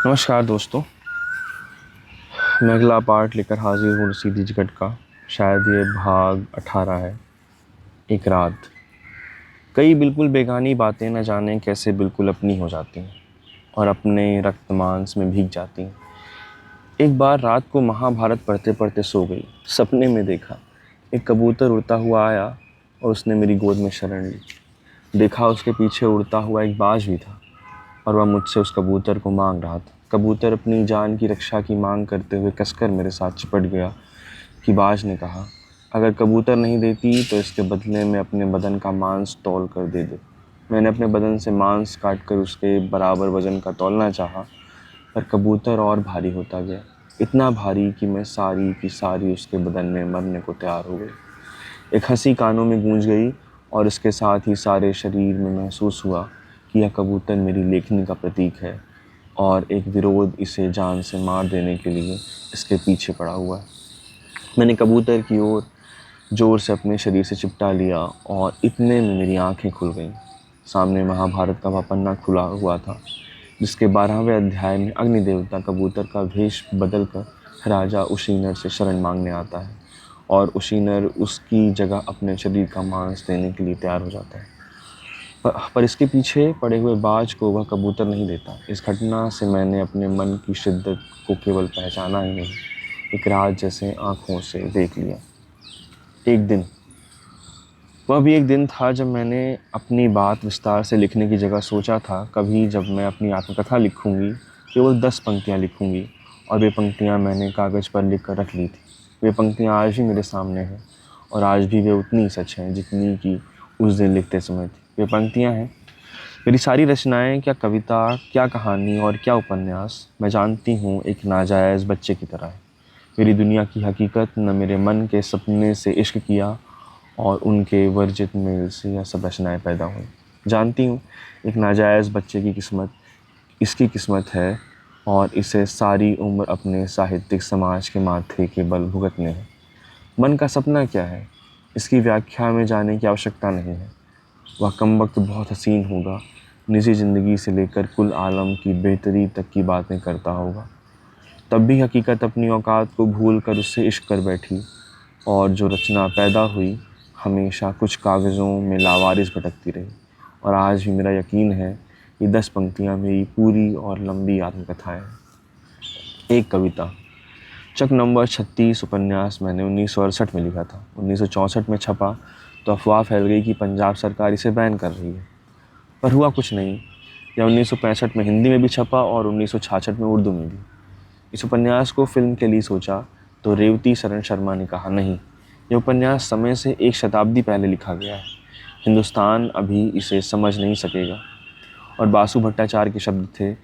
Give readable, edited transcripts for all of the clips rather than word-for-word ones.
नमस्कार दोस्तों। मैं अगला पार्ट लेकर हाजिर हूँ सीधी जिगट का। शायद ये भाग 18 है। एक रात। कई बिल्कुल बेगानी बातें न जाने कैसे बिल्कुल अपनी हो जाती हैं और अपने रक्त मांस में भीग जाती हैं। एक बार रात को महाभारत पढ़ते पढ़ते सो गई। सपने में देखा एक कबूतर उड़ता हुआ आया और उसने मेरी गोद में शरण ली। देखा उसके पीछे उड़ता हुआ एक बाज भी था और वह मुझसे उस कबूतर को मांग रहा था। कबूतर अपनी जान की रक्षा की मांग करते हुए कसकर मेरे साथ चिपट गया कि बाज ने कहा, अगर कबूतर नहीं देती तो इसके बदले में अपने बदन का मांस तौल कर दे दे। मैंने अपने बदन से मांस काट कर उसके बराबर वजन का तौलना चाहा, पर कबूतर और भारी होता गया, इतना भारी कि मैं सारी की सारी उसके बदन में मरने को तैयार हो गई। एक हंसी कानों में गूंज गई और इसके साथ ही सारे शरीर में महसूस हुआ कि यह कबूतर मेरी लेखनी का प्रतीक है और एक विरोध इसे जान से मार देने के लिए इसके पीछे पड़ा हुआ है। मैंने कबूतर की ओर जोर से अपने शरीर से चिपटा लिया और इतने में मेरी आंखें खुल गईं। सामने महाभारत का वह पन्ना खुला हुआ था जिसके 12वें अध्याय में अग्नि देवता कबूतर का भेष बदलकर राजा उशीनर से शरण मांगने आता है और उशीनर उसकी जगह अपने शरीर का मांस देने के लिए तैयार हो जाता है। पर इसके पीछे पड़े हुए बाज को वह कबूतर नहीं देता। इस घटना से मैंने अपने मन की शिद्दत को केवल पहचाना ही नहीं, एक राज जैसे आँखों से देख लिया। एक दिन, वह भी एक दिन था जब मैंने अपनी बात विस्तार से लिखने की जगह सोचा था कभी जब मैं अपनी आत्मकथा लिखूंगी केवल 10 पंक्तियाँ लिखूंगी, और वे पंक्तियाँ मैंने कागज़ पर लिख कर रख ली थी। वे पंक्तियाँ आज भी मेरे सामने हैं और आज भी वे उतनी सच हैं जितनी कि उस दिन लिखते समय थी। वे पंक्तियाँ हैं, मेरी सारी रचनाएं, क्या कविता, क्या कहानी और क्या उपन्यास, मैं जानती हूँ एक नाजायज़ बच्चे की तरह है। मेरी दुनिया की हकीकत न मेरे मन के सपने से इश्क किया और उनके वर्जित मेल से यह सब रचनाएं पैदा हुई। जानती हूँ एक नाजायज़ बच्चे की किस्मत इसकी किस्मत है और इसे सारी उम्र अपने साहित्यिक समाज के माथे के बल भुगतने हैं। मन का सपना क्या है, इसकी व्याख्या में जाने की आवश्यकता नहीं है। वह कमबख्त बहुत हसीन होगा, निजी ज़िंदगी से लेकर कुल आलम की बेहतरी तक की बातें करता होगा। तब भी हकीकत अपनी औकात को भूल कर उससे इश्क कर बैठी और जो रचना पैदा हुई हमेशा कुछ कागज़ों में लावारिस भटकती रही। और आज भी मेरा यकीन है कि 10 पंक्तियाँ मेरी पूरी और लंबी आत्मकथाएँ हैं। एक कविता। चक नंबर 36 उपन्यास मैंने 1968 में लिखा था। 1964 में छपा तो अफवाह फैल गई कि पंजाब सरकार इसे बैन कर रही है, पर हुआ कुछ नहीं। यह 1965 में हिंदी में भी छपा और 1966 में उर्दू में भी। इस उपन्यास को फिल्म के लिए सोचा तो रेवती शरण शर्मा ने कहा, नहीं, यह उपन्यास समय से 1 शताब्दी पहले लिखा गया है, हिंदुस्तान अभी इसे समझ नहीं सकेगा। और बासु भट्टाचार्य के शब्द थे,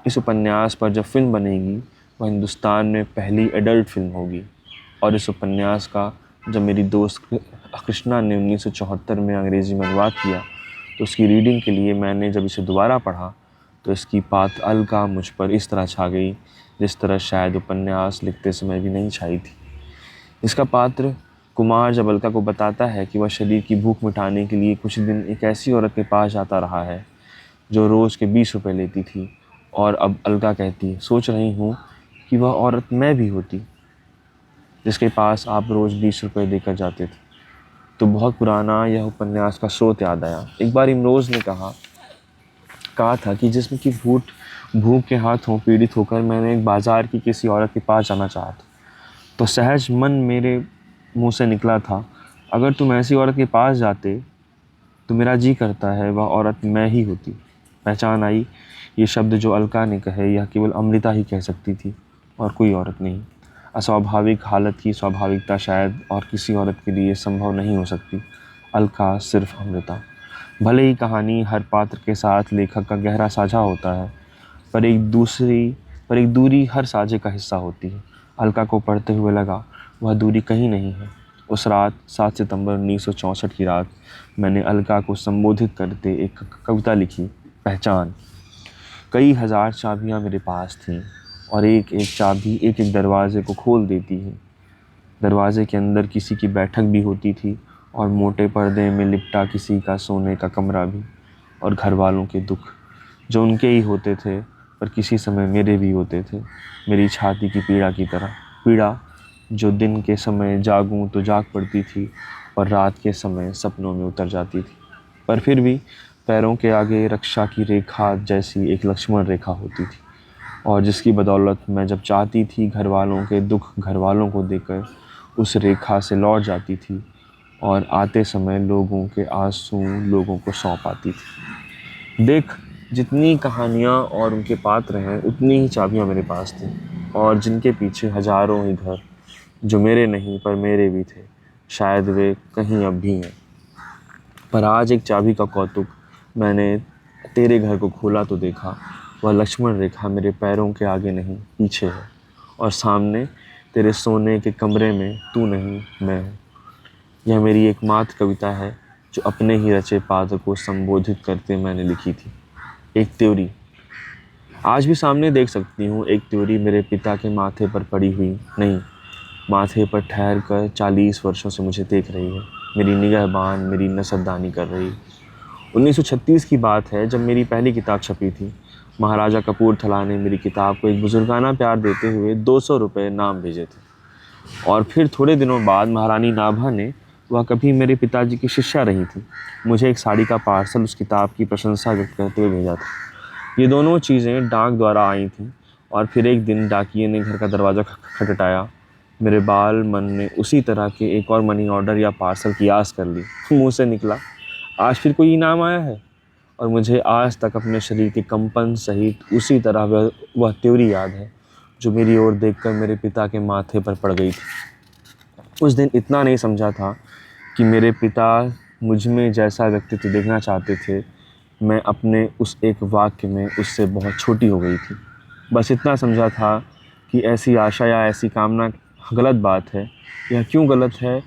इस उपन्यास पर जब फिल्म बनेगी वह हिंदुस्तान में पहली एडल्ट फिल्म होगी। और इस उपन्यास का जब मेरी दोस्त कृष्णा ने 1974 में अंग्रेज़ी में अनुवाद किया तो उसकी रीडिंग के लिए मैंने जब इसे दोबारा पढ़ा तो इसकी पात अलका मुझ पर इस तरह छा गई जिस तरह शायद उपन्यास लिखते समय भी नहीं छाई थी। इसका पात्र कुमार जब अलका को बताता है कि वह शरीर की भूख मिटाने के लिए कुछ दिन एक ऐसी औरत के पास जाता रहा है जो रोज़ के 20 रुपये लेती थी, और अब अलका कहती है, सोच रही हूँ कि वह औरत मैं भी होती जिसके पास आप रोज़ 20 रुपये देकर जाते थे। तो बहुत पुराना यह उपन्यास का स्रोत याद आया। एक बार इमरोज़ ने कहा था कि जिसमें कि भूख के हाथों पीड़ित होकर मैंने एक बाज़ार की किसी औरत के पास जाना चाहा था, तो सहज मन मेरे मुंह से निकला था, अगर तुम ऐसी औरत के पास जाते तो मेरा जी करता है वह औरत मैं ही होती। पहचान आई, ये शब्द जो अलका ने कहे यह केवल अमृता ही कह सकती थी और कोई औरत नहीं। अस्वाभाविक हालत की स्वाभाविकता शायद और किसी औरत के लिए संभव नहीं हो सकती, अलका सिर्फ अमृता। भले ही कहानी हर पात्र के साथ लेखक का गहरा साझा होता है, पर एक दूरी हर साझे का हिस्सा होती है। अलका को पढ़ते हुए लगा वह दूरी कहीं नहीं है। उस रात 7 सितंबर 1964 की रात मैंने अलका को संबोधित करते एक कविता लिखी, पहचान। कई हज़ार चाबियां मेरे पास थीं और एक एक चाबी एक एक दरवाजे को खोल देती है। दरवाजे के अंदर किसी की बैठक भी होती थी और मोटे पर्दे में लिपटा किसी का सोने का कमरा भी, और घर वालों के दुख जो उनके ही होते थे पर किसी समय मेरे भी होते थे, मेरी छाती की पीड़ा की तरह। पीड़ा जो दिन के समय जागूं तो जाग पड़ती थी और रात के समय सपनों में उतर जाती थी। पर फिर भी पैरों के आगे रक्षा की रेखा जैसी एक लक्ष्मण रेखा होती थी, और जिसकी बदौलत मैं जब चाहती थी घर वालों के दुख घर वालों को देकर उस रेखा से लौट जाती थी, और आते समय लोगों के आंसू लोगों को सौंप आती थी। देख, जितनी कहानियाँ और उनके पात्र हैं उतनी ही चाबियाँ मेरे पास थी, और जिनके पीछे हजारों ही घर जो मेरे नहीं पर मेरे भी थे, शायद वे कहीं अब भी हैं। पर आज एक चाबी का कौतुक, मैंने तेरे घर को खोला तो देखा वह लक्ष्मण रेखा मेरे पैरों के आगे नहीं पीछे है, और सामने तेरे सोने के कमरे में तू नहीं मैं हूँ। यह मेरी एकमात्र कविता है जो अपने ही रचे पात्र को संबोधित करते मैंने लिखी थी। एक त्योरी आज भी सामने देख सकती हूँ, एक त्योरी मेरे पिता के माथे पर पड़ी हुई नहीं, माथे पर ठहर कर 40 वर्षों से मुझे देख रही है। मेरी निगाहबान मेरी नसबदानी कर रही। 1936 की बात है जब मेरी पहली किताब छपी थी। महाराजा कपूरथला ने मेरी किताब को एक बुजुर्गाना प्यार देते हुए 200 रुपये नाम भेजे थे। और फिर थोड़े दिनों बाद महारानी नाभा ने, वह कभी मेरे पिताजी की शिष्या रही थी, मुझे एक साड़ी का पार्सल उस किताब की प्रशंसा व्यक्त करते हुए भेजा था। ये दोनों चीज़ें डाक द्वारा आई थीं। और फिर एक दिन डाकिये ने घर का दरवाज़ा खटखटाया। मेरे बाल मन ने उसी तरह के एक और मनी ऑर्डर या पार्सल की आस कर ली। मुंह से निकला, आज फिर कोई इनाम आया है। और मुझे आज तक अपने शरीर के कंपन सहित उसी तरह वह त्योरी याद है जो मेरी ओर देखकर मेरे पिता के माथे पर पड़ गई थी। उस दिन इतना नहीं समझा था कि मेरे पिता मुझ में जैसा व्यक्तित्व देखना चाहते थे, मैं अपने उस एक वाक्य में उससे बहुत छोटी हो गई थी। बस इतना समझा था कि ऐसी आशा या ऐसी कामना गलत बात है। यह क्यों गलत है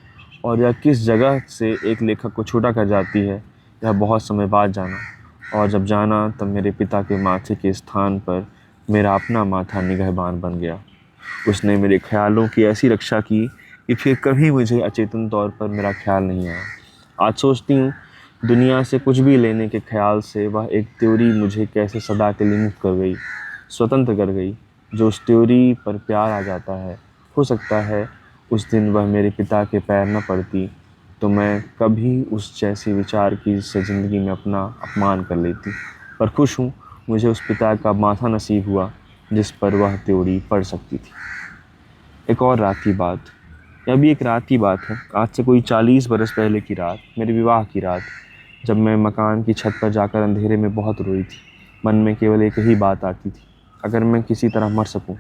और यह किस जगह से एक लेखक को छोटा कर जाती है, यह बहुत समय बाद जाना। और जब जाना तब मेरे पिता के माथे के स्थान पर मेरा अपना माथा निगहबान बन गया। उसने मेरे ख्यालों की ऐसी रक्षा की कि फिर कभी मुझे अचेतन तौर पर मेरा ख्याल नहीं आया। आज सोचती हूँ, दुनिया से कुछ भी लेने के ख्याल से वह एक त्योरी मुझे कैसे सदा के लिए मुक्त कर गई, स्वतंत्र कर गई। जो उस त्योरी पर प्यार आ जाता है, हो सकता है उस दिन वह मेरे पिता के पैर न पड़ती तो मैं कभी उस जैसे विचार की जिससे ज़िंदगी में अपना अपमान कर लेती। पर खुश हूँ मुझे उस पिता का माथा नसीब हुआ जिस पर वह त्योरी पड़ सकती थी। एक और रात की बात, यह भी एक रात की बात है। आज से कोई 40 बरस पहले की रात, मेरे विवाह की रात, जब मैं मकान की छत पर जाकर अंधेरे में बहुत रोई थी। मन में केवल एक ही बात आती थी, अगर मैं किसी तरह मर सकूं।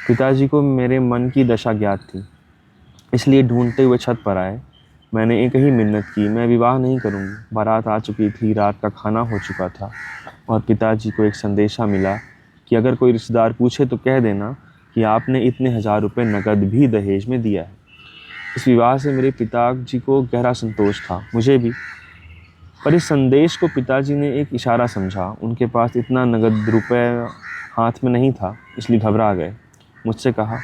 पिताजी को मेरे मन की दशा ज्ञात थी, इसलिए ढूंढते हुए छत पर आए। मैंने एक ही मिन्नत की, मैं विवाह नहीं करूँगी। बारात आ चुकी थी, रात का खाना हो चुका था, और पिताजी को एक संदेशा मिला कि अगर कोई रिश्तेदार पूछे तो कह देना कि आपने इतने 1000 रुपये नकद भी दहेज में दिया है। इस विवाह से मेरे पिताजी को गहरा संतोष था, मुझे भी। पर इस संदेश को पिताजी ने एक इशारा समझा। उनके पास इतना नगद रुपये हाथ में नहीं था, इसलिए घबरा गए। मुझसे कहा,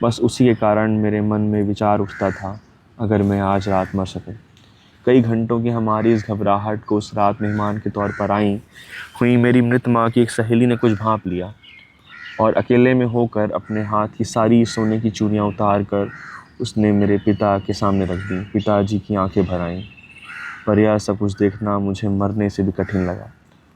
बस उसी के कारण मेरे मन में विचार उठता था, अगर मैं आज रात मर सकूं। कई घंटों की हमारी इस घबराहट को उस रात मेहमान के तौर पर आई हुई मेरी मृत माँ की एक सहेली ने कुछ भांप लिया, और अकेले में होकर अपने हाथ की सारी सोने की चूड़ियाँ उतार कर उसने मेरे पिता के सामने रख दी। पिताजी की आंखें भर आईं, पर यह सब कुछ देखना मुझे मरने से भी कठिन लगा।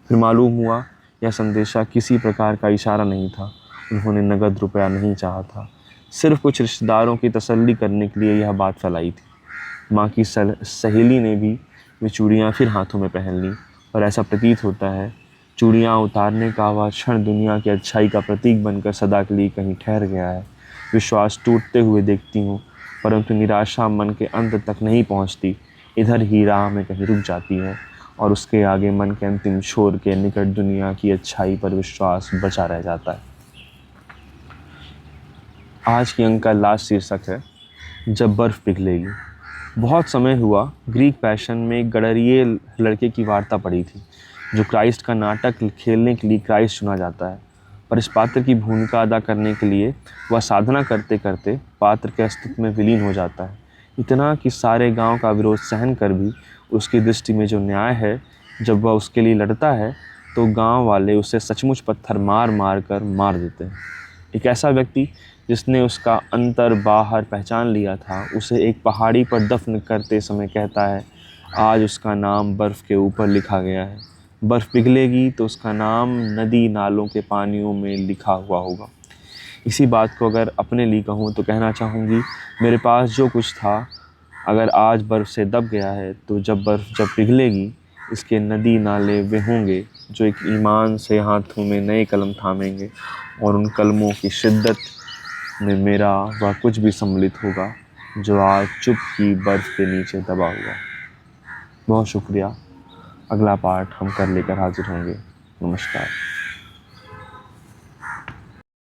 फिर मालूम हुआ यह संदेशा किसी प्रकार का इशारा नहीं था। उन्होंने नगद रुपया नहीं चाहा था, सिर्फ कुछ रिश्तेदारों की तसल्ली करने के लिए यह बात फैलाई थी। माँ की सहेली ने भी वे चूड़ियाँ फिर हाथों में पहन लीं, और ऐसा प्रतीत होता है चूड़ियाँ उतारने का वह क्षण दुनिया की अच्छाई का प्रतीक बनकर सदा के लिए कहीं ठहर गया है। विश्वास टूटते हुए देखती हूँ, परंतु निराशा मन के अंत तक नहीं पहुँचती, इधर ही राह में कहीं रुक जाती है, और उसके आगे मन के अंतिम छोर के निकट दुनिया की अच्छाई पर विश्वास बचा रह जाता है। आज की अंक का लास्ट शीर्षक है, जब बर्फ़ पिघलेगी। बहुत समय हुआ ग्रीक पैशन में एक गडरिये लड़के की वार्ता पड़ी थी, जो क्राइस्ट का नाटक खेलने के लिए क्राइस्ट चुना जाता है। पर इस पात्र की भूमिका अदा करने के लिए वह साधना करते करते पात्र के अस्तित्व में विलीन हो जाता है, इतना कि सारे गांव का विरोध सहन कर भी उसकी दृष्टि में जो न्याय है, जब वह उसके लिए लड़ता है, तो गांव वाले उसे सचमुच पत्थर मार मार कर मार देते हैं। एक ऐसा व्यक्ति जिसने उसका अंतर बाहर पहचान लिया था, उसे एक पहाड़ी पर दफन करते समय कहता है, आज उसका नाम बर्फ़ के ऊपर लिखा गया है। बर्फ़ पिघलेगी तो उसका नाम नदी नालों के पानियों में लिखा हुआ होगा। इसी बात को अगर अपने लिए कहूँ तो कहना चाहूँगी, मेरे पास जो कुछ था अगर आज बर्फ़ से दब गया है, तो बर्फ़ जब पिघलेगी, इसके नदी नाले वे होंगे जो एक ईमान से हाथों में नए कलम थामेंगे, और उन कलमों की शिद्दत में मेरा वह कुछ भी सम्मिलित होगा जो आज चुप की बर्फ़ के नीचे दबा हुआ। बहुत शुक्रिया। अगला पार्ट हम कर लेकर हाजिर होंगे। नमस्कार।